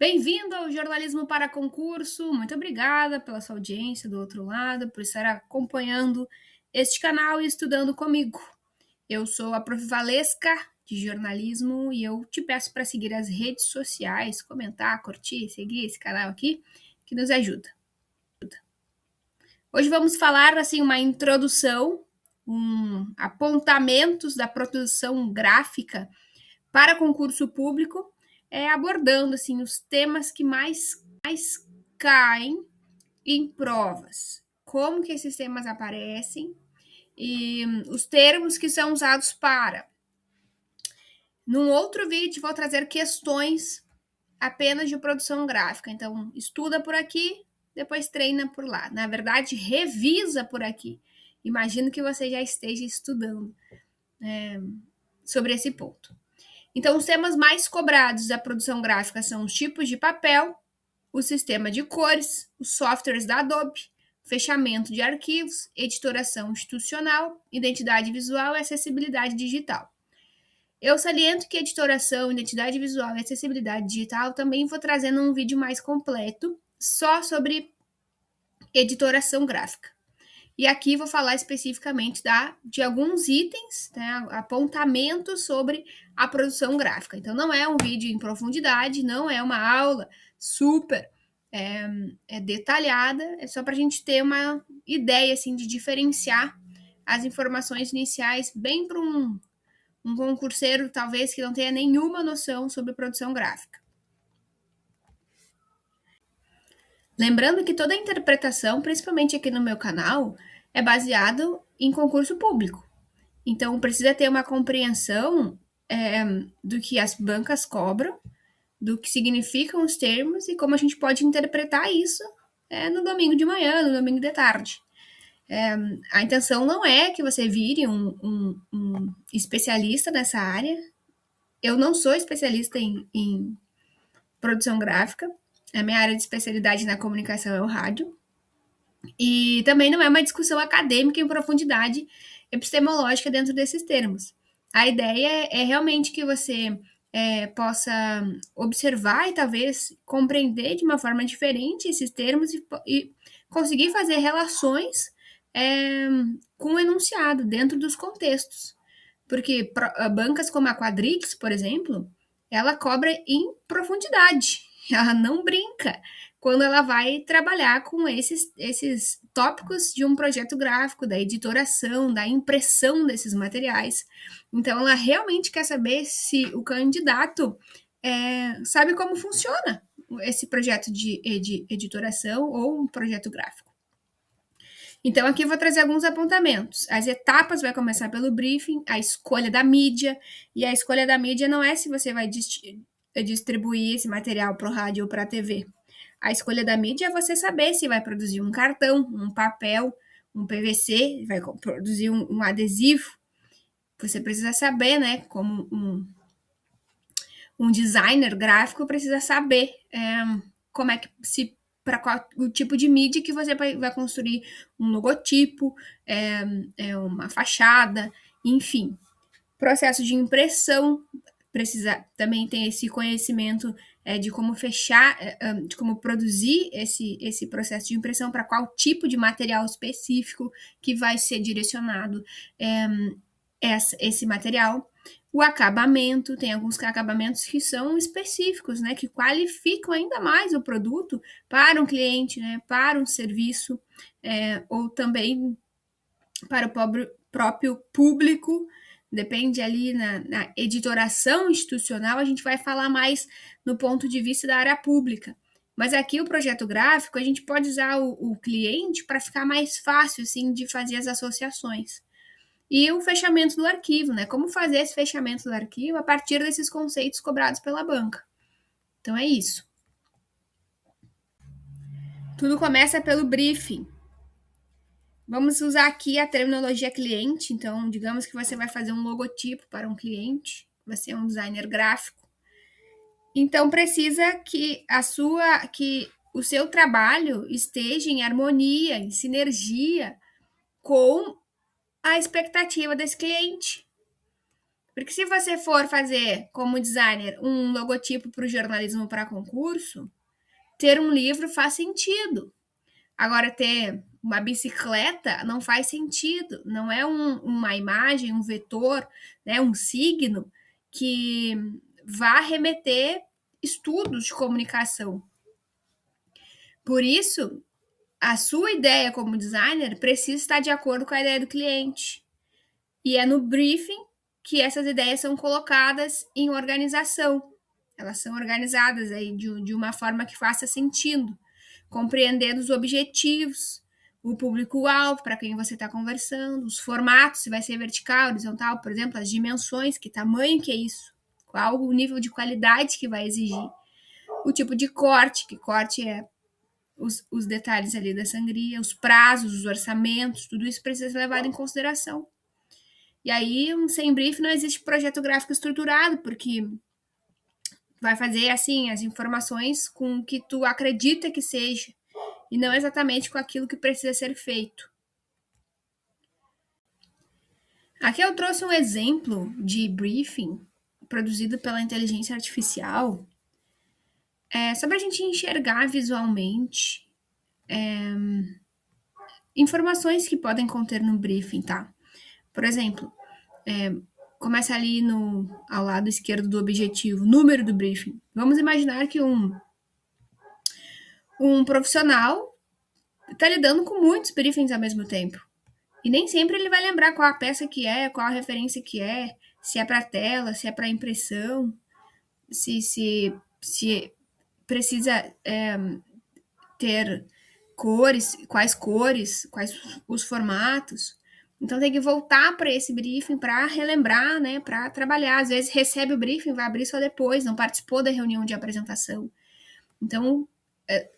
Bem-vindo ao Jornalismo para Concurso. Muito obrigada pela sua audiência do outro lado, por estar acompanhando este canal e estudando comigo. Eu sou a Prof. Valesca, de jornalismo, e eu te peço para seguir as redes sociais, comentar, curtir, seguir esse canal aqui, que nos ajuda. Hoje vamos falar, assim, uma introdução, apontamentos da produção gráfica para concurso público, abordando assim os temas que mais caem em provas, como que esses temas aparecem e os termos que são usados para. Num outro vídeo vou trazer questões apenas de produção gráfica, então estuda por aqui, depois treina por lá. Na verdade, revisa por aqui. Imagino que você já esteja estudando sobre esse ponto. Então, os temas mais cobrados da produção gráfica são os tipos de papel, o sistema de cores, os softwares da Adobe, fechamento de arquivos, editoração institucional, identidade visual e acessibilidade digital. Eu saliento que editoração, identidade visual e acessibilidade digital também vou trazendo um vídeo mais completo só sobre editoração gráfica. E aqui vou falar especificamente de alguns itens, né, apontamentos sobre a produção gráfica. Então, não é um vídeo em profundidade, não é uma aula super detalhada, é só para a gente ter uma ideia assim, de diferenciar as informações iniciais bem para um concurseiro, talvez, que não tenha nenhuma noção sobre produção gráfica. Lembrando que toda a interpretação, principalmente aqui no meu canal, é baseado em concurso público. Então, precisa ter uma compreensão do que as bancas cobram, do que significam os termos e como a gente pode interpretar isso no domingo de manhã, no domingo de tarde. A intenção não é que você vire um especialista nessa área. Eu não sou especialista em produção gráfica. A minha área de especialidade na comunicação é o rádio. E também não é uma discussão acadêmica em profundidade epistemológica dentro desses termos. A ideia é realmente que você possa observar e talvez compreender de uma forma diferente esses termos e conseguir fazer relações com o enunciado dentro dos contextos. Porque bancas como a Quadrix, por exemplo, ela cobra em profundidade, ela não brinca quando ela vai trabalhar com esses tópicos de um projeto gráfico, da editoração, da impressão desses materiais. Então, ela realmente quer saber se o candidato sabe como funciona esse projeto de editoração ou um projeto gráfico. Então, aqui eu vou trazer alguns apontamentos. As etapas vai começar pelo briefing, a escolha da mídia, e a escolha da mídia não é se você vai distribuir esse material para o rádio ou para a TV. A escolha da mídia é você saber se vai produzir um cartão, um papel, um PVC, vai produzir um adesivo. Você precisa saber, né, como um designer gráfico precisa saber como é que para qual o tipo de mídia que você vai construir um logotipo, uma fachada, enfim. Processo de impressão, precisa também ter esse conhecimento de como fechar, de como produzir esse processo de impressão, para qual tipo de material específico que vai ser direcionado esse material. O acabamento, tem alguns acabamentos que são específicos, né, que qualificam ainda mais o produto para um cliente, né, para um serviço, ou também para o próprio público. Depende ali na editoração institucional, a gente vai falar mais no ponto de vista da área pública. Mas aqui o projeto gráfico, a gente pode usar o cliente para ficar mais fácil, assim, de fazer as associações. E o fechamento do arquivo, né? Como fazer esse fechamento do arquivo a partir desses conceitos cobrados pela banca. Então é isso. Tudo começa pelo briefing. Vamos usar aqui a terminologia cliente. Então, digamos que você vai fazer um logotipo para um cliente, você é um designer gráfico. Então, precisa que o seu trabalho esteja em harmonia, em sinergia com a expectativa desse cliente. Porque se você for fazer, como designer, um logotipo para o jornalismo para concurso, ter um livro faz sentido. Agora, ter uma bicicleta não faz sentido. Não é uma imagem, um vetor, né, um signo que vá remeter estudos de comunicação. Por isso, a sua ideia como designer precisa estar de acordo com a ideia do cliente. E é no briefing que essas ideias são colocadas em organização. Elas são organizadas aí de uma forma que faça sentido, compreendendo os objetivos, o público-alvo para quem você está conversando, os formatos, se vai ser vertical, horizontal, por exemplo, as dimensões, que tamanho que é isso, qual o nível de qualidade que vai exigir, o tipo de corte, que corte é os detalhes ali da sangria, os prazos, os orçamentos, tudo isso precisa ser levado em consideração. E aí, sem brief, não existe projeto gráfico estruturado, porque vai fazer, assim, as informações com o que tu acredita que seja, e não exatamente com aquilo que precisa ser feito. Aqui eu trouxe um exemplo de briefing produzido pela inteligência artificial, só para a gente enxergar visualmente informações que podem conter no briefing, tá? Por exemplo, começa ali ao lado esquerdo do objetivo, número do briefing. Vamos imaginar que um profissional está lidando com muitos briefings ao mesmo tempo. E nem sempre ele vai lembrar qual a peça que é, qual a referência que é, se é para tela, se é para impressão, se precisa ter cores, quais os formatos. Então tem que voltar para esse briefing para relembrar, né, para trabalhar. Às vezes recebe o briefing, vai abrir só depois, não participou da reunião de apresentação. Então,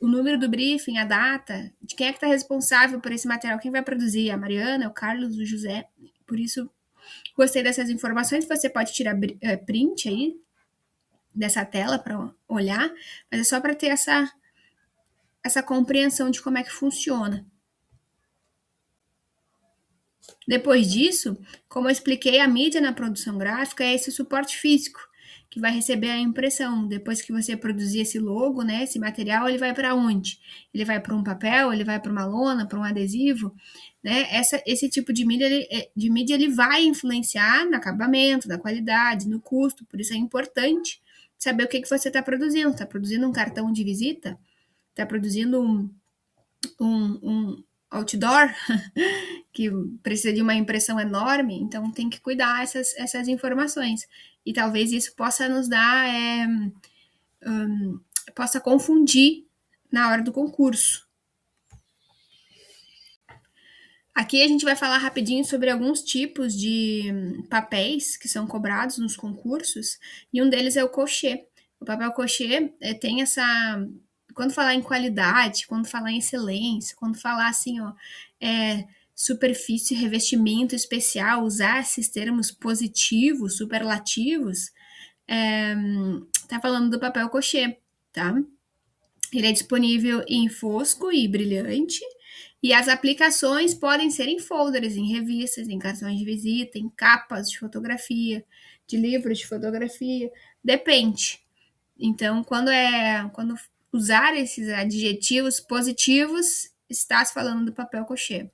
o número do briefing, a data, de quem é que está responsável por esse material, quem vai produzir, a Mariana, o Carlos, o José. Por isso, gostei dessas informações. Você pode tirar print aí dessa tela para olhar, mas é só para ter essa compreensão de como é que funciona. Depois disso, como eu expliquei, a mídia na produção gráfica é esse suporte físico que vai receber a impressão. Depois que você produzir esse logo, né, esse material, ele vai para onde? Ele vai para um papel, ele vai para uma lona, para um adesivo, né? Esse tipo de mídia ele vai influenciar no acabamento, na qualidade, no custo. Por isso é importante saber o que você está produzindo. Está produzindo um cartão de visita? Está produzindo um outdoor que precisa de uma impressão enorme, então tem que cuidar essas informações. E talvez isso possa nos dar, possa confundir na hora do concurso. Aqui a gente vai falar rapidinho sobre alguns tipos de papéis que são cobrados nos concursos, e um deles é o cochê. O papel cochê tem essa. Quando falar em qualidade, quando falar em excelência, quando falar assim, ó, superfície, revestimento especial, usar esses termos positivos, superlativos, tá falando do papel cochê, tá? Ele é disponível em fosco e brilhante, e as aplicações podem ser em folders, em revistas, em cartões de visita, em capas de fotografia, de livros de fotografia, depende. Então, quando usar esses adjetivos positivos, está se falando do papel cochê.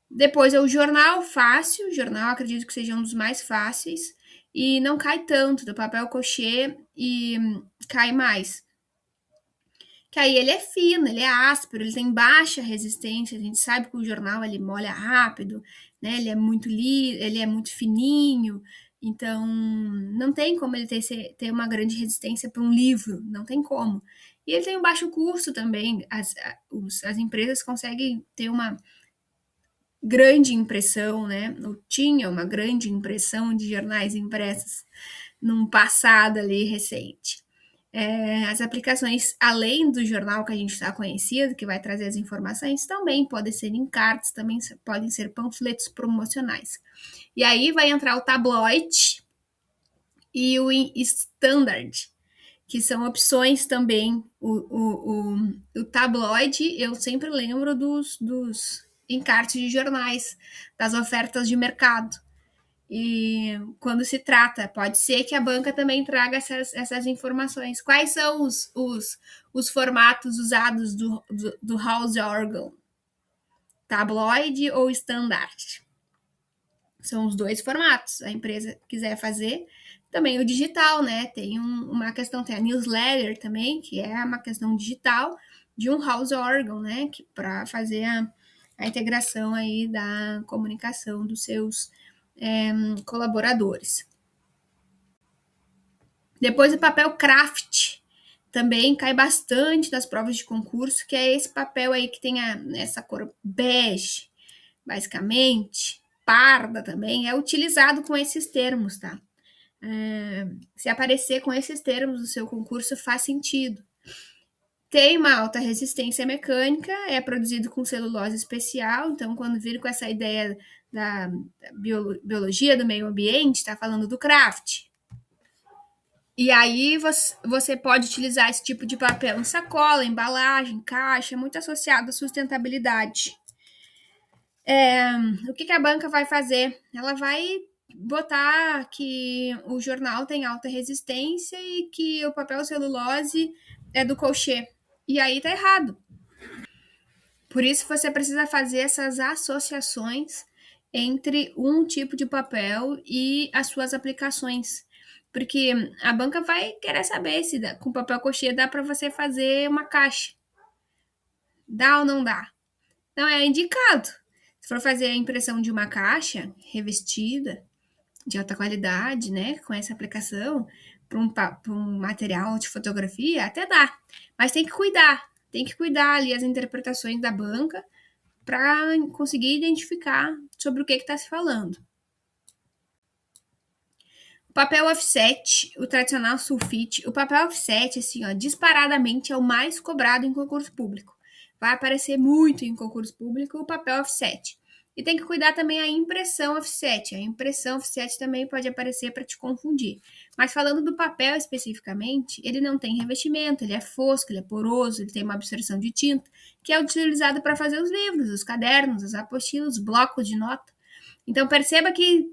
Depois é o jornal fácil, o jornal acredito que seja um dos mais fáceis, e não cai tanto do papel cochê e cai mais. Que aí ele é fino, ele é áspero, ele tem baixa resistência, a gente sabe que o jornal ele molha rápido, né? Ele é muito fininho, então não tem como ele ter uma grande resistência para um livro, não tem como. E ele tem um baixo custo também, as empresas conseguem ter uma grande impressão, né? Ou tinha uma grande impressão de jornais impressos num passado ali recente. As aplicações, além do jornal que a gente está conhecido, que vai trazer as informações, também podem ser encartes, também podem ser panfletos promocionais. E aí vai entrar o tabloide e o standard, que são opções também. O tabloide, eu sempre lembro dos encartes de jornais, das ofertas de mercado. E quando se trata, pode ser que a banca também traga essas informações. Quais são os formatos usados do House Organ? Tabloide ou standard? São os dois formatos. A empresa quiser fazer também o digital, né? Tem uma questão, tem a newsletter também, que é uma questão digital de um house organ, né? Que para fazer a integração aí da comunicação dos seus colaboradores. Depois o papel craft também cai bastante nas provas de concurso, que é esse papel aí que tem essa cor bege, basicamente, parda também, é utilizado com esses termos, tá? Se aparecer com esses termos no seu concurso, faz sentido. Tem uma alta resistência mecânica, é produzido com celulose especial, então quando vir com essa ideia da biologia do meio ambiente, está falando do craft. E aí você pode utilizar esse tipo de papel em sacola, embalagem, caixa, muito associado à sustentabilidade. O que a banca vai fazer? Ela vai botar que o jornal tem alta resistência e que o papel celulose é do crochê. E aí tá errado. Por isso você precisa fazer essas associações entre um tipo de papel e as suas aplicações. Porque a banca vai querer saber se com papel crochê dá para você fazer uma caixa. Dá ou não dá? Não é indicado. Se for fazer a impressão de uma caixa revestida, de alta qualidade, né, com essa aplicação, para um material de fotografia, até dá. Mas tem que cuidar ali as interpretações da banca para conseguir identificar sobre o que está se falando. O papel offset, o tradicional sulfite, o papel offset, assim, ó, disparadamente é o mais cobrado em concurso público. Vai aparecer muito em concurso público o papel offset. E tem que cuidar também a impressão offset. A impressão offset também pode aparecer para te confundir. Mas falando do papel especificamente, ele não tem revestimento, ele é fosco, ele é poroso, ele tem uma absorção de tinta, que é utilizado para fazer os livros, os cadernos, as apostilas, os blocos de nota. Então perceba que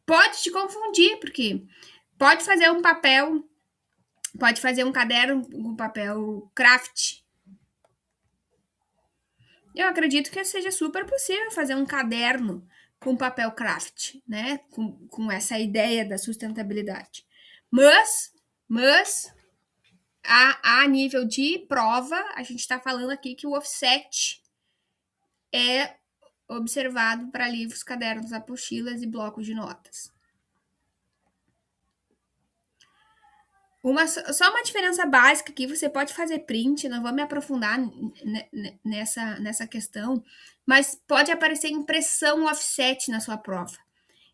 pode te confundir, porque pode fazer um papel, pode fazer um caderno com papel craft. Eu acredito que seja super possível fazer um caderno com papel craft, né? Com essa ideia da sustentabilidade. Mas a nível de prova, a gente está falando aqui que o offset é observado para livros, cadernos, apostilas e blocos de notas. Só uma diferença básica que você pode fazer print, não vou me aprofundar nessa questão, mas pode aparecer impressão offset na sua prova.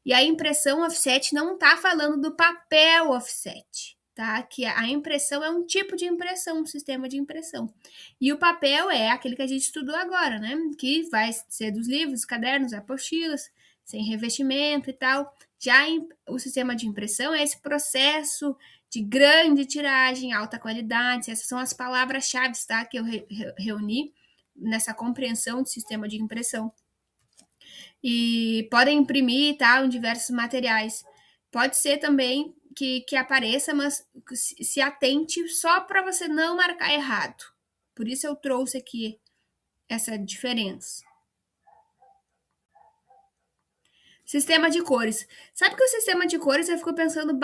E a impressão offset não está falando do papel offset, tá? Que a impressão é um tipo de impressão, um sistema de impressão. E o papel é aquele que a gente estudou agora, né? Que vai ser dos livros, cadernos, apostilas, sem revestimento e tal. Já o sistema de impressão é esse processo de grande tiragem, alta qualidade. Essas são as palavras-chave, tá? Que eu reuni nessa compreensão de sistema de impressão. E podem imprimir tal em diversos materiais. Pode ser também que apareça, mas se atente só para você não marcar errado. Por isso eu trouxe aqui essa diferença. Sistema de cores. Sabe que o sistema de cores eu fico pensando,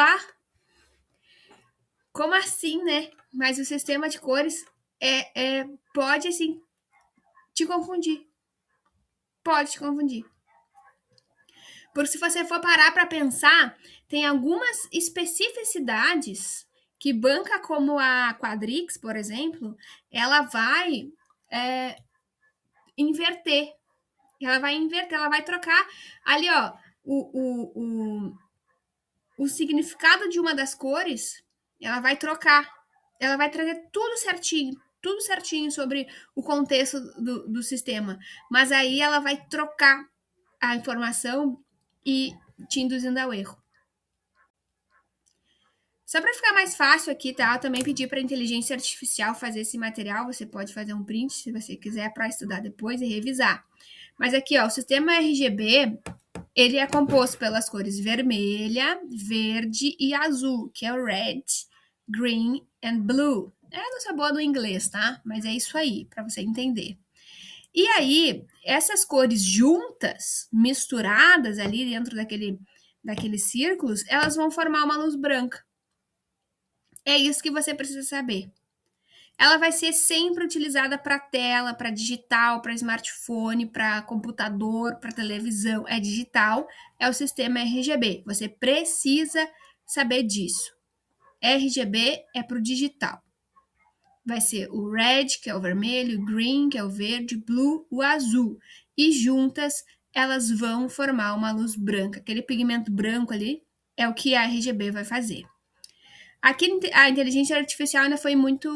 como assim, né? Mas o sistema de cores pode, assim, te confundir. Pode te confundir. Porque se você for parar para pensar, tem algumas especificidades que banca como a Quadrix, por exemplo, ela vai inverter. Ela vai trocar ali, ó, o significado de uma das cores, ela vai trocar. Ela vai trazer tudo certinho sobre o contexto do sistema. Mas aí ela vai trocar a informação e te induzindo ao erro. Só para ficar mais fácil aqui, tá? Eu também pedi para a inteligência artificial fazer esse material. Você pode fazer um print se você quiser para estudar depois e revisar. Mas aqui, ó, o sistema RGB, Ele é composto pelas cores vermelha, verde e azul, que é o red, green and blue. Eu não sou boa no inglês, tá? Mas é isso aí, para você entender. E aí, essas cores juntas, misturadas ali dentro daqueles círculos, elas vão formar uma luz branca. É isso que você precisa saber. Ela vai ser sempre utilizada para tela, para digital, para smartphone, para computador, para televisão. É digital, é o sistema RGB. Você precisa saber disso. RGB é para o digital. Vai ser o red, que é o vermelho, green, que é o verde, blue, o azul. E juntas, elas vão formar uma luz branca. Aquele pigmento branco ali é o que a RGB vai fazer. Aqui a inteligência artificial ainda foi muito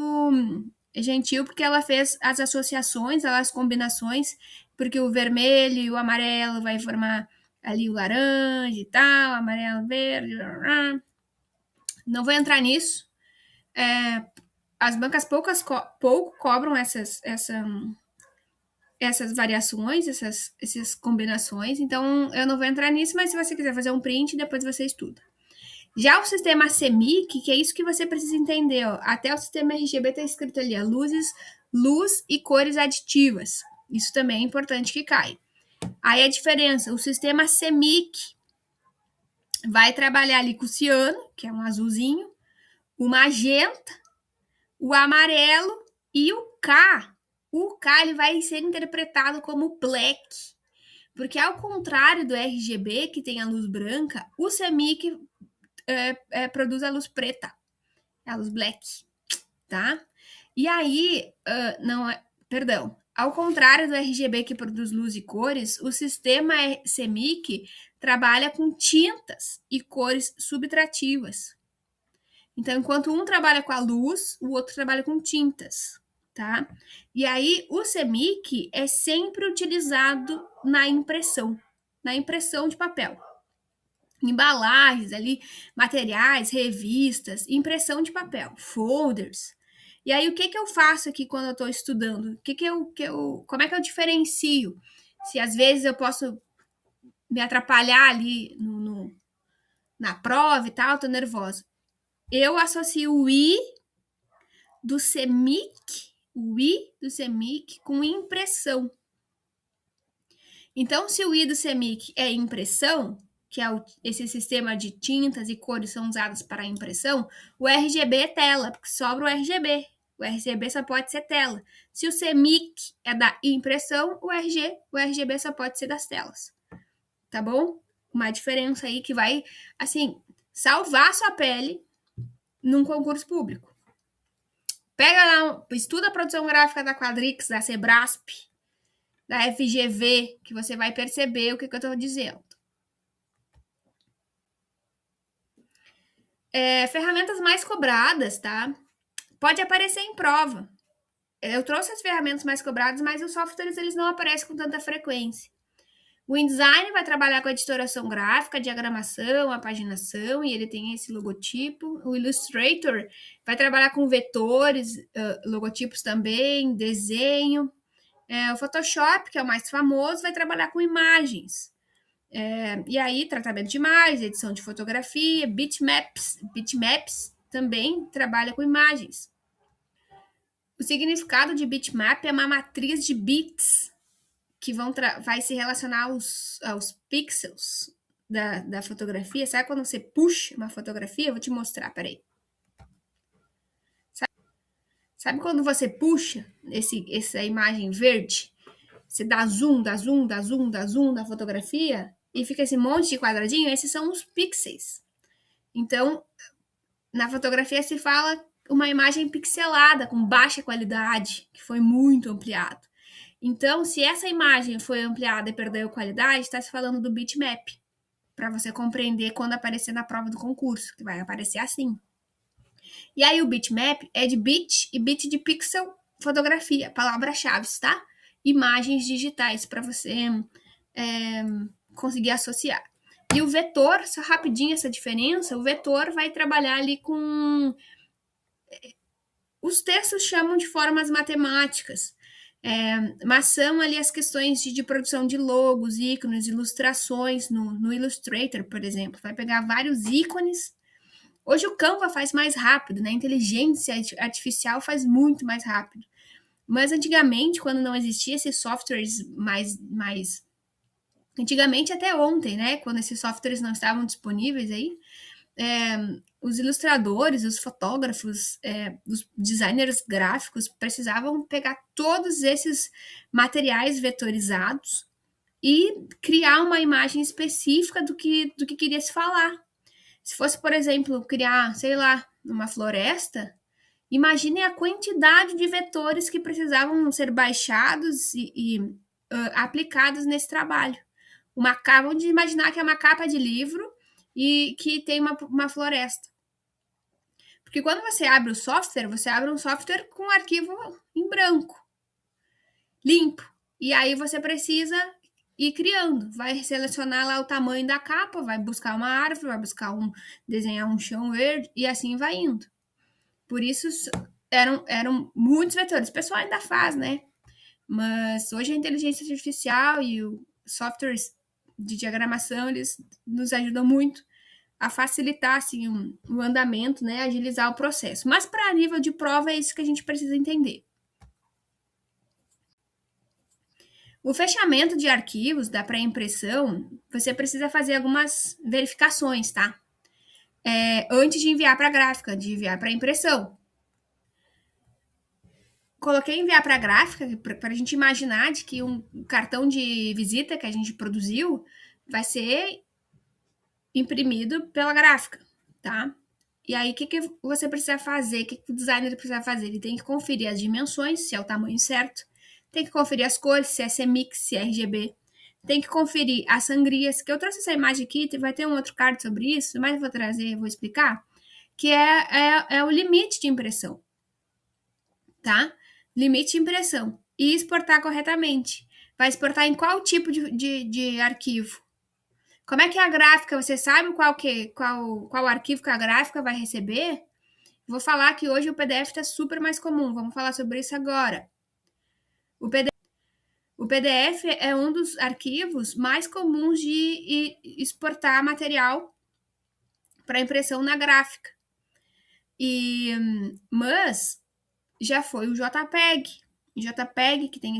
gentil, porque ela fez as associações, as combinações, porque o vermelho e o amarelo vai formar ali o laranja e tal, amarelo, verde. Não vou entrar nisso. As bancas pouco cobram essas variações, essas combinações, então eu não vou entrar nisso, mas se você quiser fazer um print, depois você estuda. Já o sistema CMYK, que é isso que você precisa entender, ó, até o sistema RGB está escrito ali, ó, luz e cores aditivas. Isso também é importante que cai. Aí a diferença, o sistema CMYK vai trabalhar ali com o ciano, que é um azulzinho, o magenta, o amarelo e o K. O K ele vai ser interpretado como black, porque ao contrário do RGB, que tem a luz branca, o CMYK produz a luz preta, a luz black, tá? E aí, ao contrário do RGB que produz luz e cores, o sistema CMYK trabalha com tintas e cores subtrativas. Então, enquanto um trabalha com a luz, o outro trabalha com tintas, tá? E aí, o CMYK é sempre utilizado na impressão de papel. Embalagens ali, materiais, revistas, impressão de papel, folders. E aí, o que eu faço aqui quando eu estou estudando? Como é que eu diferencio? Se às vezes eu posso me atrapalhar ali na prova e tal, tô nervosa. Eu associo o I do CMYK com impressão. Então, se o I do CMYK é impressão, que é esse sistema de tintas e cores são usados para impressão, o RGB é tela, porque sobra o RGB. O RGB só pode ser tela. Se o CMYK é da impressão, o RGB só pode ser das telas. Tá bom? Uma diferença aí que vai, assim, salvar a sua pele num concurso público. Pega lá, estuda a produção gráfica da Quadrix, da Sebrasp, da FGV, que você vai perceber o que eu estou dizendo. Ferramentas mais cobradas, tá? Pode aparecer em prova. Eu trouxe as ferramentas mais cobradas, mas os softwares eles não aparecem com tanta frequência. O InDesign vai trabalhar com a editoração gráfica, diagramação, a paginação, e ele tem esse logotipo. O Illustrator vai trabalhar com vetores, logotipos também, desenho. O Photoshop, que é o mais famoso, vai trabalhar com imagens. E aí, tratamento de imagens, edição de fotografia, bitmaps também trabalha com imagens. O significado de bitmap é uma matriz de bits que vai se relacionar aos pixels da fotografia. Sabe quando você puxa uma fotografia? Eu vou te mostrar, peraí. Sabe quando você puxa essa imagem verde? Você dá zoom na fotografia e fica esse monte de quadradinho, esses são os pixels. Então, na fotografia se fala uma imagem pixelada, com baixa qualidade, que foi muito ampliado. Então, se essa imagem foi ampliada e perdeu qualidade, está se falando do bitmap, para você compreender quando aparecer na prova do concurso, que vai aparecer assim. E aí o bitmap é de bit e bit de pixel, fotografia, palavra-chave, tá? Imagens digitais para você conseguir associar. E o vetor, só rapidinho essa diferença, o vetor vai trabalhar ali com... Os textos chamam de formas matemáticas. Mas são ali as questões de produção de logos, ícones, ilustrações no Illustrator, por exemplo. Vai pegar vários ícones. Hoje o Canva faz mais rápido, né? A inteligência artificial faz muito mais rápido. Mas antigamente, quando não existia esses softwares mais antigamente até ontem, né? Quando esses softwares não estavam disponíveis aí, os ilustradores, os fotógrafos, os designers gráficos precisavam pegar todos esses materiais vetorizados e criar uma imagem específica do que queria se falar. Se fosse, por exemplo, criar, sei lá, uma floresta, imagine a quantidade de vetores que precisavam ser baixados e aplicados nesse trabalho. Vamos imaginar que é uma capa de livro e que tem uma floresta. Porque quando você abre um software com um arquivo em branco, limpo. E aí você precisa ir criando. Vai selecionar lá o tamanho da capa, vai buscar uma árvore, desenhar um chão verde e assim vai indo. Por isso eram muitos vetores. O pessoal ainda faz, né? Mas hoje a inteligência artificial e os softwares de diagramação, eles nos ajudam muito a facilitar assim, o andamento, né? Agilizar o processo. Mas para nível de prova é isso que a gente precisa entender. O fechamento de arquivos da pré-impressão, você precisa fazer algumas verificações, tá? Antes de enviar para a gráfica, de enviar para a impressão. Coloquei enviar para a gráfica para a gente imaginar de que um cartão de visita que a gente produziu vai ser imprimido pela gráfica, tá? E aí, o que você precisa fazer? O que o designer precisa fazer? Ele tem que conferir as dimensões, se é o tamanho certo. Tem que conferir as cores, se é CMYK, se é RGB. Tem que conferir as sangrias, que eu trouxe essa imagem aqui, vai ter um outro card sobre isso, mas eu vou trazer, vou explicar, que é o limite de impressão, tá? Limite de impressão. E exportar corretamente. Vai exportar em qual tipo de arquivo? Como é que é a gráfica? Você sabe qual arquivo que a gráfica vai receber? Vou falar que hoje o PDF está super mais comum. Vamos falar sobre isso agora. O PDF é um dos arquivos mais comuns de exportar material para impressão na gráfica. Mas já foi o JPEG. O JPEG que tem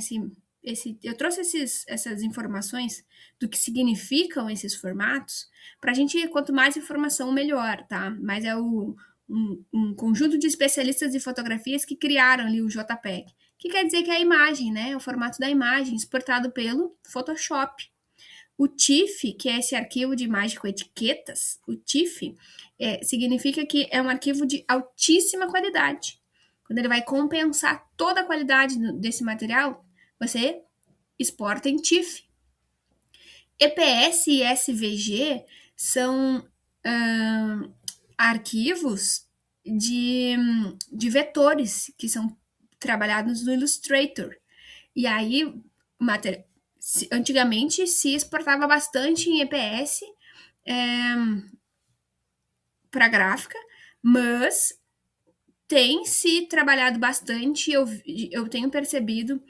eu trouxe essas informações do que significam esses formatos para a gente, quanto mais informação, melhor, tá? Mas é um conjunto de especialistas de fotografias que criaram ali o JPEG, que quer dizer que é a imagem, né? O formato da imagem, exportado pelo Photoshop. O TIFF, que é esse arquivo de imagem com etiquetas, o TIFF significa que é um arquivo de altíssima qualidade. Quando ele vai compensar toda a qualidade desse material, você exporta em TIFF. EPS e SVG são arquivos de vetores que são trabalhados no Illustrator. E aí, antigamente se exportava bastante em EPS para gráfica, mas tem se trabalhado bastante, eu tenho percebido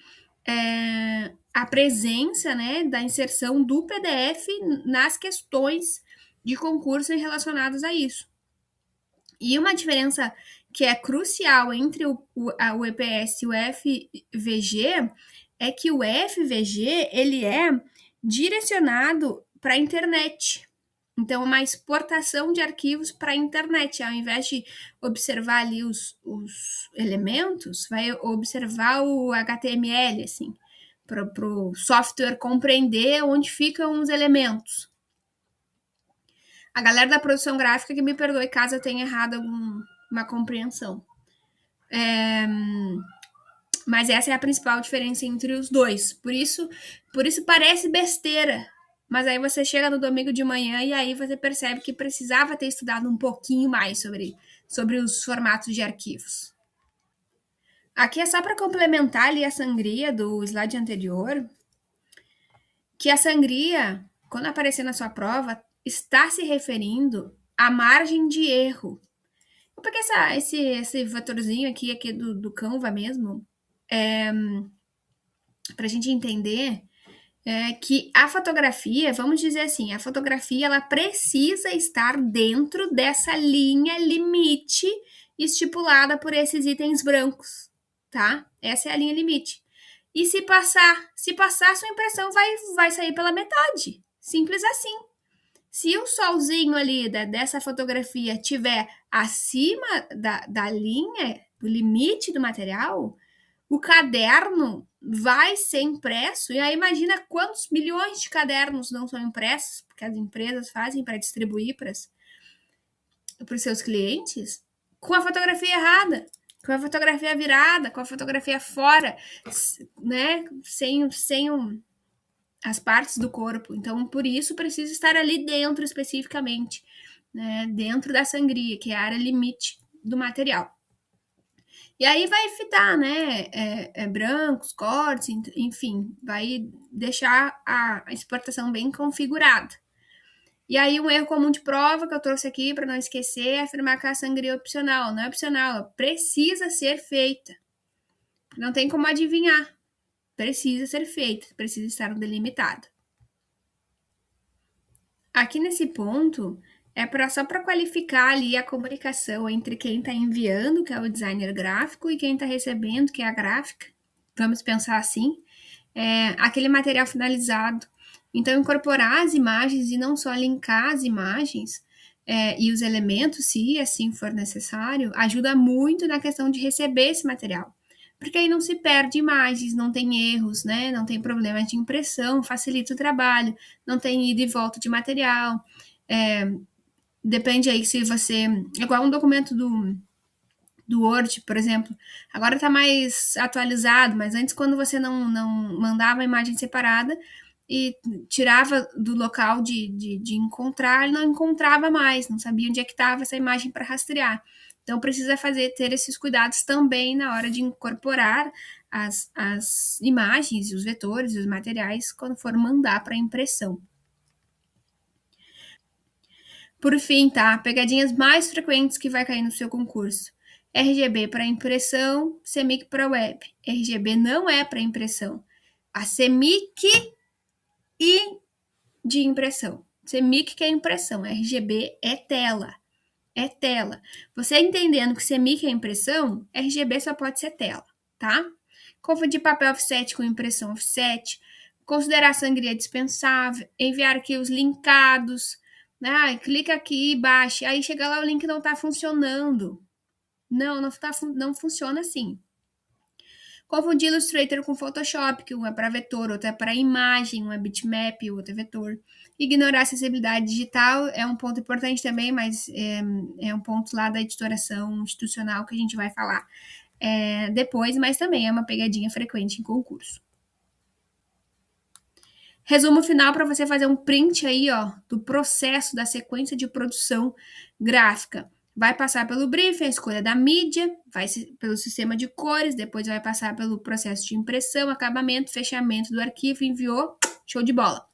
a presença, né, da inserção do PDF nas questões de concurso relacionadas a isso. E uma diferença que é crucial entre o EPS e o FVG é que o FVG ele é direcionado para a internet. Então, é uma exportação de arquivos para a internet. Ao invés de observar ali os elementos, vai observar o HTML, assim, para o software compreender onde ficam os elementos. A galera da produção gráfica que me perdoe caso eu tenha errado alguma compreensão. Mas essa é a principal diferença entre os dois. Por isso parece besteira. Mas aí você chega no domingo de manhã e aí você percebe que precisava ter estudado um pouquinho mais sobre os formatos de arquivos. Aqui é só para complementar ali a sangria do slide anterior, que a sangria, quando aparecer na sua prova, está se referindo à margem de erro. Eu peguei esse vetorzinho aqui do Canva mesmo. para a gente entender que a fotografia, vamos dizer assim, a fotografia ela precisa estar dentro dessa linha limite estipulada por esses itens brancos, tá? Essa é a linha limite. E se passar, sua impressão vai sair pela metade. Simples assim. Se o solzinho ali dessa fotografia tiver acima da linha, do limite do material, o caderno vai ser impresso, e aí imagina quantos milhões de cadernos não são impressos, porque as empresas fazem para distribuir para os seus clientes, com a fotografia errada, com a fotografia virada, com a fotografia fora, né? Sem as partes do corpo. Então, por isso, precisa estar ali dentro especificamente, né? Dentro da sangria, que é a área limite do material. E aí vai fitar, né? Brancos, cortes, enfim, vai deixar a exportação bem configurada. E aí, um erro comum de prova que eu trouxe aqui para não esquecer é afirmar que a sangria é opcional. Não é opcional, ela precisa ser feita. Não tem como adivinhar. Precisa ser feita, precisa estar delimitado. Aqui nesse ponto, só para qualificar ali a comunicação entre quem está enviando, que é o designer gráfico, e quem está recebendo, que é a gráfica. Vamos pensar assim. Aquele material finalizado. Então, incorporar as imagens e não só linkar as imagens e os elementos, se assim for necessário, ajuda muito na questão de receber esse material. Porque aí não se perde imagens, não tem erros, né? Não tem problemas de impressão, facilita o trabalho, não tem ida e volta de material. Depende aí se você... Igual um documento do Word, por exemplo, agora está mais atualizado, mas antes, quando você não mandava a imagem separada e tirava do local de encontrar, ele não encontrava mais, não sabia onde é que estava essa imagem para rastrear. Então, precisa ter esses cuidados também na hora de incorporar as imagens, os vetores, os materiais, quando for mandar para impressão. Por fim, tá? Pegadinhas mais frequentes que vai cair no seu concurso. RGB para impressão, CMYK para web. RGB não é para impressão. A CMYK e de impressão. CMYK que é impressão, RGB é tela. É tela. Você entendendo que CMYK é impressão, RGB só pode ser tela, tá? Confundir papel offset com impressão offset. Considerar sangria dispensável. Enviar arquivos linkados. Né? Clica aqui e baixa. Aí chega lá, o link não está funcionando. Não funciona assim. Confundir Illustrator com Photoshop, que um é para vetor, outro é para imagem, um é bitmap, outro é vetor. Ignorar a acessibilidade digital é um ponto importante também, mas é um ponto lá da editoração institucional que a gente vai falar depois, mas também é uma pegadinha frequente em concurso. Resumo final para você fazer um print aí, ó, do processo da sequência de produção gráfica. Vai passar pelo briefing, a escolha da mídia, vai pelo sistema de cores, depois vai passar pelo processo de impressão, acabamento, fechamento do arquivo, enviou, show de bola.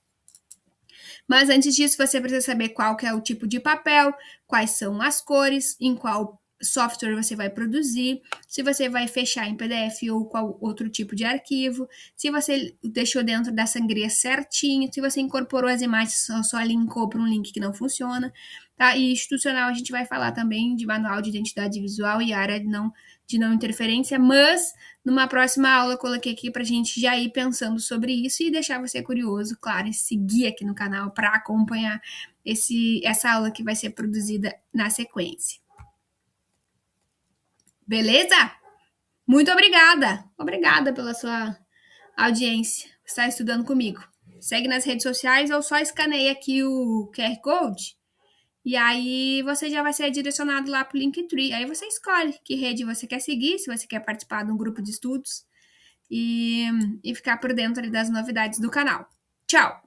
Mas antes disso, você precisa saber qual que é o tipo de papel, quais são as cores, em qual software você vai produzir, se você vai fechar em PDF ou qual outro tipo de arquivo, se você deixou dentro da sangria certinho, se você incorporou as imagens, só linkou para um link que não funciona, tá? E institucional a gente vai falar também de manual de identidade visual e área de não interferência, mas numa próxima aula eu coloquei aqui para a gente já ir pensando sobre isso e deixar você curioso, claro, e seguir aqui no canal para acompanhar essa aula que vai ser produzida na sequência. Beleza? Muito obrigada! Obrigada pela sua audiência, estar estudando comigo. Segue nas redes sociais ou só escaneia aqui o QR Code e aí você já vai ser direcionado lá para o Linktree. Aí você escolhe que rede você quer seguir, se você quer participar de um grupo de estudos e ficar por dentro das novidades do canal. Tchau!